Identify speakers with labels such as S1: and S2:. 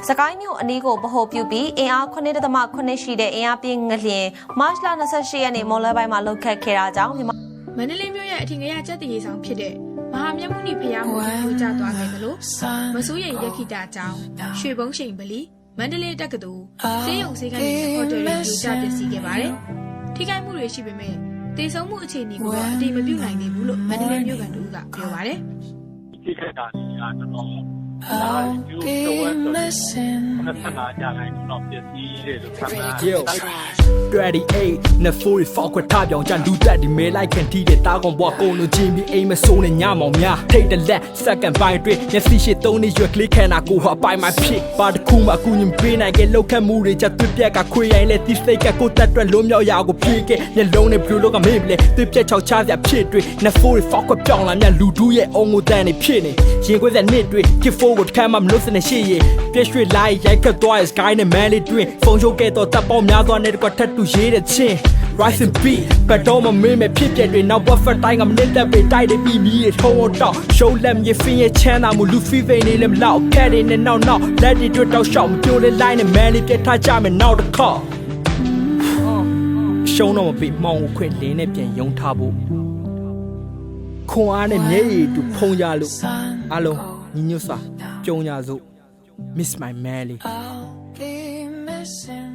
S1: စကိုင်းမြို့အနီးကိုဗဟိုပြုပြီးအင်အား9.9ရှိတဲ့အင်အားပြင်းငလျင်မတ်လ28ရက်နေ့မွန်လွဲပိုင်းမှာလှုပ်ခတ်ခဲ့တာကြောင့်
S2: မန္တလေးမြို့ရဲ့အထင်ကရကျက်တည်ဆောင်ဖြစ်တဲ့မဟာမြတ်မုနိဖရာမိုးကြီးကိုကျသွားခဲ့တယ်လို့မစိုးရိမ်ရက်ခိတာကြောင့်ရွှေဘုံရှိန်ပလီမန္တလေးတက္ကသိုလ်စေယုံစေကနေဟိုတယ်တွေပြိုကျပျက်စီးခဲ့ပါတယ်။ထိခိုက်မှုတွေရှိပေမဲ့တည်ဆုံးမှုအခြေအနေကိုအတိမပြုနိုင်သေးဘူးလို့မန္တလေးမြို့ကန်တို့ကပြောပါတယ်
S3: ။ထိခိုက်တာတွေကတော့I'll be missing
S4: 28 နဲ့44ခွက်ထားပြောင်ကြလူတက်ဒီမဲလိုက်ခင်တီးတဲ့တားကောင်ဘွားကုန်လို့ချင်းပြီးအိမ်မစိုးနဲ့ညမောင်များထိတ်တလက်စက္ကန့်ပိုင်းတွင်မျက်စိရှိ3နှစ်ရွယ်ကလေးခံတာကိုဟာပိုင်မှာဖြစ်ပါတခုမှအကူညင်ပေးနိုင်ခဲ့လောက်ခတ်မှုတွေချက်သွေးပြက်ကခွေရိုင်းလဲတိစိတ်ကကိုတက်တွက်လုံးမြောက်ရာကိုပြေးခဲ့မျက်လုံးနဲ့ဘလူးလောကမေးပလဲသွေးပြက်ချောက်ချစရာဖြစ်တွေနဲ့44ခွက်ပြောင်လာမြလူတူးရဲ့အုံကိုတန်းနေဖြစ်နေရင်ခွဲတဲ့နှစ်တွေ Get forward ခံမှမလို့စနေရှိရဲ့ပြည့်ရွှေလိုက်ရိုက်ခတ်သွား sky နဲ့ man လေးတွင်ဖုန်းချုပ်ခဲ့တော့တပ်ပေါင်းများစွာနဲ့တကွထပ်တူရေးတဲ့ချင်း Rise and beat ဘတ်တော်မမင်းမဲ့ဖြစ်ပြတွေနောက် buffer တိုင်းကမနစ်တဲ့ပေတိုက်တဲ့ပြီးမီးထုံးတော့ show lem ရဖင်းရဲ့ချမ်းသာမှုလူဖီဖိနေလည်းမလောက်ကဲတဲ့နဲ့နောက်လက်တွေတွေ့တော့ရှောက်မပြိုးလေး line နဲ့ man လေးပြထားကြမယ်နောက်တစ်ခါရှုံးတော့မပြီးမောင်ကိုခွင့်လင်းနဲ့ပြန်ယုံထားဖို့ခွန်အားနဲ့မျက်ရည်တူဖုံးရလို့အားလုံးညီညွတ်စွာကြုံကြစို့ Miss my Melly
S5: I'll be missing